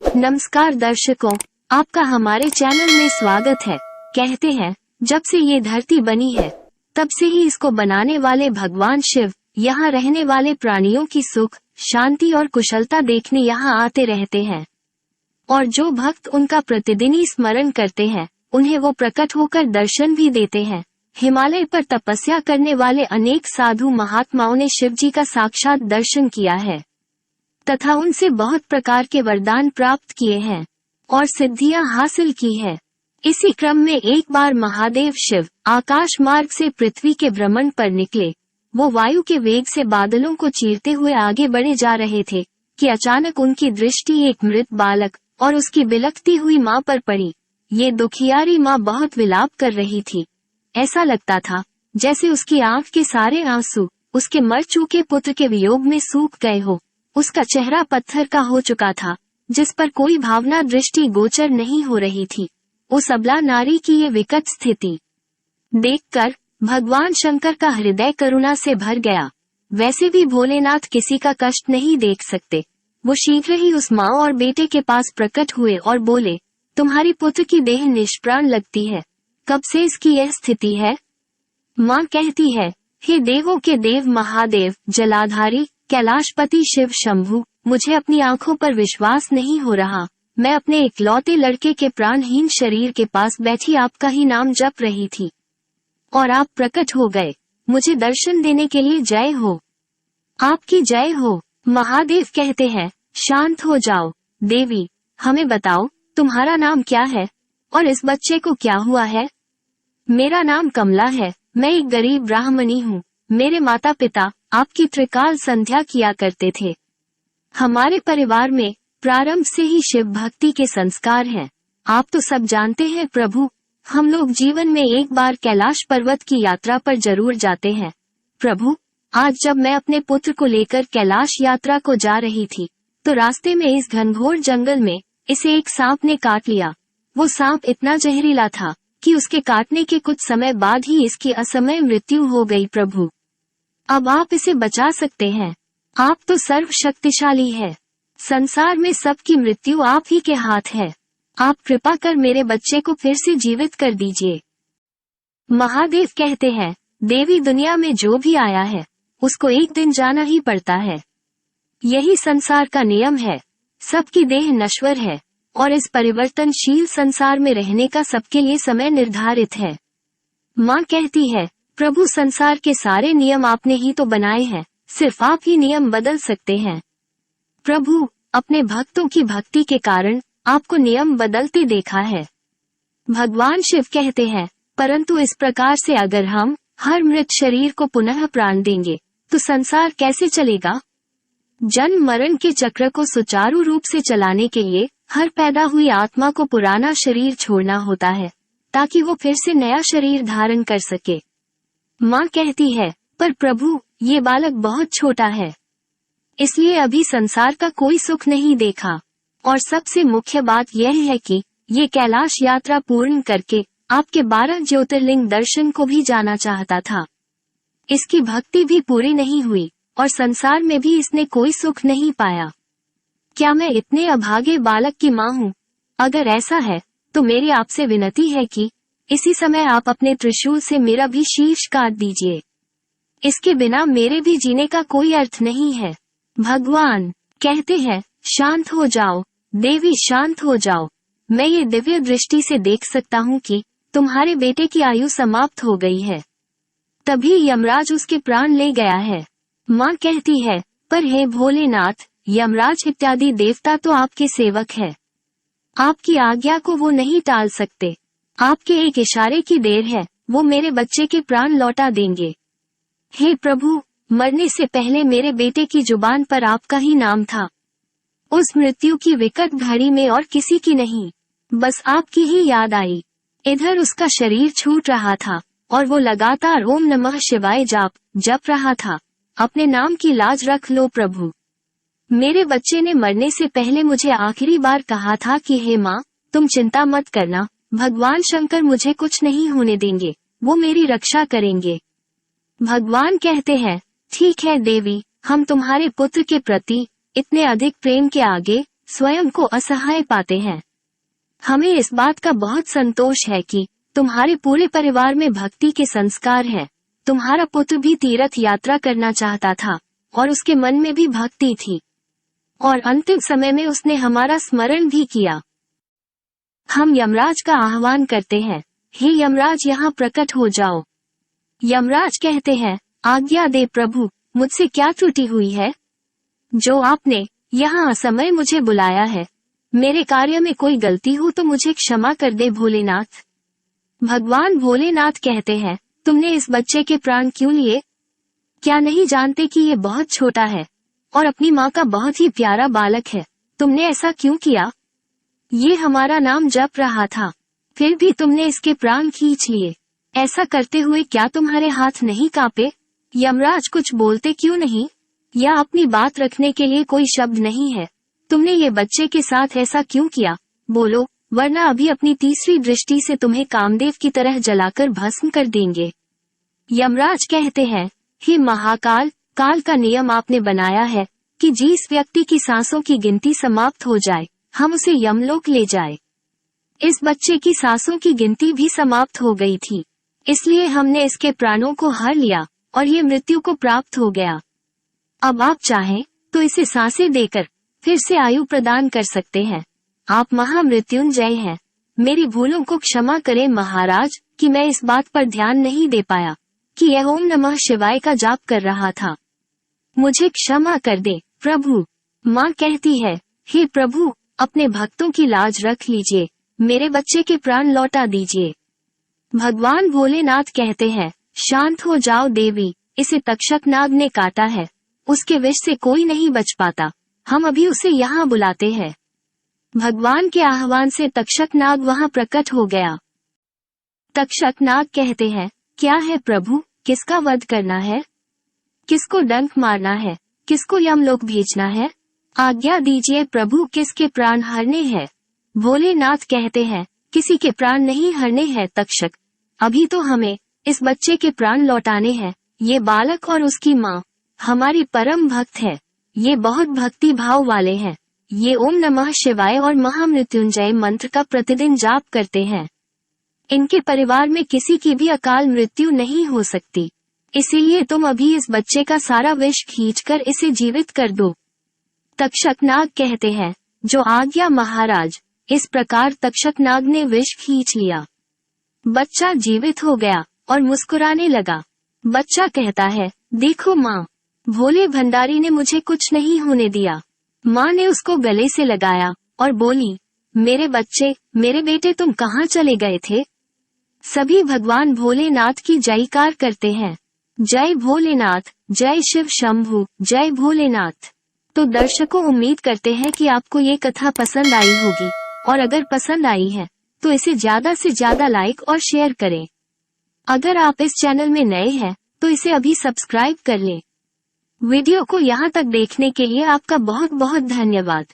नमस्कार दर्शकों, आपका हमारे चैनल में स्वागत है। कहते हैं जब से ये धरती बनी है तब से ही इसको बनाने वाले भगवान शिव यहाँ रहने वाले प्राणियों की सुख, शांति और कुशलता देखने यहाँ आते रहते हैं। और जो भक्त उनका प्रतिदिन ही स्मरण करते हैं उन्हें वो प्रकट होकर दर्शन भी देते हैं। हिमालय पर तपस्या करने वाले अनेक साधु महात्माओं ने शिव जी का साक्षात दर्शन किया है तथा उनसे बहुत प्रकार के वरदान प्राप्त किए हैं और सिद्धियां हासिल की है। इसी क्रम में एक बार महादेव शिव आकाश मार्ग से पृथ्वी के भ्रमण पर निकले। वो वायु के वेग से बादलों को चीरते हुए आगे बढ़े जा रहे थे कि अचानक उनकी दृष्टि एक मृत बालक और उसकी बिलखती हुई माँ पर पड़ी। ये दुखियारी माँ बहुत विलाप कर रही थी। ऐसा लगता था जैसे उसकी आंख के सारे आंसू उसके मर चुके पुत्र के वियोग में सूख गए हो। उसका चेहरा पत्थर का हो चुका था जिस पर कोई भावना दृष्टि गोचर नहीं हो रही थी। उस अबला नारी की ये विकट स्थिति देखकर भगवान शंकर का हृदय करुणा से भर गया। वैसे भी भोलेनाथ किसी का कष्ट नहीं देख सकते। वो शीघ्र ही उस माँ और बेटे के पास प्रकट हुए और बोले, तुम्हारी पुत्र की देह निष्प्राण लगती है, कब से इसकी यह स्थिति है? माँ कहती है, हे देवों के देव महादेव, जलाधारी, कैलाशपति शिव शंभु, मुझे अपनी आंखों पर विश्वास नहीं हो रहा। मैं अपने इकलौते लड़के के प्राणहीन शरीर के पास बैठी आपका ही नाम जप रही थी और आप प्रकट हो गए। मुझे दर्शन देने के लिए जय हो, आपकी जय हो। महादेव कहते हैं, शांत हो जाओ देवी, हमें बताओ तुम्हारा नाम क्या है और इस बच्चे को क्या हुआ है? मेरा नाम कमला है, मैं एक गरीब ब्राह्मणी हूँ। मेरे माता पिता आपकी त्रिकाल संध्या किया करते थे। हमारे परिवार में प्रारंभ से ही शिव भक्ति के संस्कार हैं। आप तो सब जानते हैं प्रभु, हम लोग जीवन में एक बार कैलाश पर्वत की यात्रा पर जरूर जाते हैं। प्रभु, आज जब मैं अपने पुत्र को लेकर कैलाश यात्रा को जा रही थी तो रास्ते में इस घनघोर जंगल में इसे एक सांप ने काट लिया। वो सांप इतना जहरीला था कि उसके काटने के कुछ समय बाद ही इसकी असमय मृत्यु हो गई। प्रभु, अब आप इसे बचा सकते हैं। आप तो सर्वशक्तिशाली है। संसार में सबकी मृत्यु आप ही के हाथ है। आप कृपा कर मेरे बच्चे को फिर से जीवित कर दीजिए। महादेव कहते हैं, देवी, दुनिया में जो भी आया है उसको एक दिन जाना ही पड़ता है। यही संसार का नियम है। सबकी देह नश्वर है और इस परिवर्तनशील संसार में रहने का सबके लिए समय निर्धारित है। माँ कहती है, प्रभु, संसार के सारे नियम आपने ही तो बनाए हैं, सिर्फ आप ही नियम बदल सकते हैं। प्रभु, अपने भक्तों की भक्ति के कारण आपको नियम बदलते देखा है। भगवान शिव कहते हैं, परंतु इस प्रकार से अगर हम हर मृत शरीर को पुनः प्राण देंगे तो संसार कैसे चलेगा? जन्म मरण के चक्र को सुचारू रूप से चलाने के लिए हर पैदा हुई आत्मा को पुराना शरीर छोड़ना होता है ताकि वो फिर से नया शरीर धारण कर सके। माँ कहती है, पर प्रभु, ये बालक बहुत छोटा है, इसलिए अभी संसार का कोई सुख नहीं देखा। और सबसे मुख्य बात यह है कि ये कैलाश यात्रा पूर्ण करके आपके 12 ज्योतिर्लिंग दर्शन को भी जाना चाहता था। इसकी भक्ति भी पूरी नहीं हुई और संसार में भी इसने कोई सुख नहीं पाया। क्या मैं इतने अभागे बालक की माँ हूँ? अगर ऐसा है तो मेरी आपसे विनती है कि इसी समय आप अपने त्रिशूल से मेरा भी शीर्ष काट दीजिए। इसके बिना मेरे भी जीने का कोई अर्थ नहीं है। भगवान कहते हैं, शांत हो जाओ देवी, शांत हो जाओ। मैं ये दिव्य दृष्टि से देख सकता हूँ कि तुम्हारे बेटे की आयु समाप्त हो गई है। तभी यमराज उसके प्राण ले गया है। माँ कहती है, पर हे भोलेनाथ, यमराज इत्यादि देवता तो आपके सेवक है। आपकी आज्ञा को वो नहीं टाल सकते। आपके एक इशारे की देर है, वो मेरे बच्चे के प्राण लौटा देंगे। हे प्रभु, मरने से पहले मेरे बेटे की जुबान पर आपका ही नाम था। उस मृत्यु की विकट घड़ी में और किसी की नहीं, बस आपकी ही याद आई। इधर उसका शरीर छूट रहा था और वो लगातार ओम नमः शिवाय जप रहा था। अपने नाम की लाज रख लो प्रभु। मेरे बच्चे ने मरने से पहले मुझे आखिरी बार कहा था कि हे माँ, तुम चिंता मत करना, भगवान शंकर मुझे कुछ नहीं होने देंगे, वो मेरी रक्षा करेंगे। भगवान कहते हैं, ठीक है देवी, हम तुम्हारे पुत्र के प्रति इतने अधिक प्रेम के आगे स्वयं को असहाय पाते हैं। हमें इस बात का बहुत संतोष है कि तुम्हारे पूरे परिवार में भक्ति के संस्कार हैं। तुम्हारा पुत्र भी तीर्थ यात्रा करना चाहता था और उसके मन में भी भक्ति थी, और अंतिम समय में उसने हमारा स्मरण भी किया। हम यमराज का आह्वान करते हैं, हे यमराज यहाँ प्रकट हो जाओ। यमराज कहते हैं, आज्ञा दे प्रभु, मुझसे क्या त्रुटि हुई है जो आपने यहाँ असमय मुझे बुलाया है। मेरे कार्य में कोई गलती हो तो मुझे क्षमा कर दे भोलेनाथ। भगवान भोलेनाथ कहते हैं, तुमने इस बच्चे के प्राण क्यों लिए? क्या नहीं जानते कि ये बहुत छोटा है और अपनी माँ का बहुत ही प्यारा बालक है? तुमने ऐसा क्यों किया? ये हमारा नाम जप रहा था, फिर भी तुमने इसके प्राण खींच लिए। ऐसा करते हुए क्या तुम्हारे हाथ नहीं कांपे? यमराज कुछ बोलते क्यों नहीं? या अपनी बात रखने के लिए कोई शब्द नहीं है? तुमने ये बच्चे के साथ ऐसा क्यों किया? बोलो, वरना अभी अपनी तीसरी दृष्टि से तुम्हें कामदेव की तरह जलाकर भस्म कर देंगे। यमराज कहते हैं, हे महाकाल, काल का नियम आपने बनाया है कि जिस व्यक्ति की सांसों की गिनती समाप्त हो जाए हम उसे यमलोक ले जाए। इस बच्चे की सांसों की गिनती भी समाप्त हो गई थी, इसलिए हमने इसके प्राणों को हर लिया और ये मृत्यु को प्राप्त हो गया। अब आप चाहें तो इसे सांसें देकर फिर से आयु प्रदान कर सकते हैं। आप महामृत्युंजय हैं। मेरी भूलों को क्षमा करें महाराज कि मैं इस बात पर ध्यान नहीं दे पाया कि यह ओम नमः शिवाय का जाप कर रहा था। मुझे क्षमा कर दे प्रभु। माँ कहती है, हे प्रभु, अपने भक्तों की लाज रख लीजिए, मेरे बच्चे के प्राण लौटा दीजिए। भगवान भोलेनाथ कहते हैं, शांत हो जाओ देवी, इसे तक्षक नाग ने काटा है, उसके विष से कोई नहीं बच पाता, हम अभी उसे यहाँ बुलाते हैं। भगवान के आह्वान से तक्षक नाग वहाँ प्रकट हो गया। तक्षक नाग कहते हैं, क्या है प्रभु, किसका वध करना है? किसको डंक मारना है? किसको यमलोक भेजना है? आज्ञा दीजिए प्रभु, किसके प्राण हरने हैं? भोलेनाथ कहते हैं, किसी के प्राण नहीं हरने हैं तक्षक, अभी तो हमें इस बच्चे के प्राण लौटाने हैं। ये बालक और उसकी माँ हमारी परम भक्त है, ये बहुत भक्ति भाव वाले हैं। ये ओम नमः शिवाय और महामृत्युंजय मंत्र का प्रतिदिन जाप करते हैं। इनके परिवार में किसी की भी अकाल मृत्यु नहीं हो सकती, इसीलिए तुम अभी इस बच्चे का सारा विष खींचकर इसे जीवित कर दो। तक्षक नाग कहते हैं, जो आज्ञा महाराज। इस प्रकार तक्षक नाग ने विष खींच लिया। बच्चा जीवित हो गया और मुस्कुराने लगा। बच्चा कहता है, देखो माँ, भोले भंडारी ने मुझे कुछ नहीं होने दिया। माँ ने उसको गले से लगाया और बोली, मेरे बच्चे, मेरे बेटे, तुम कहाँ चले गए थे? सभी भगवान भोलेनाथ की जयकार करते हैं। जय भोलेनाथ, जय शिव शंभू, जय भोलेनाथ। तो दर्शकों, उम्मीद करते हैं कि आपको ये कथा पसंद आई होगी, और अगर पसंद आई है तो इसे ज्यादा से ज्यादा लाइक और शेयर करें। अगर आप इस चैनल में नए हैं तो इसे अभी सब्सक्राइब कर लें। वीडियो को यहाँ तक देखने के लिए आपका बहुत बहुत धन्यवाद।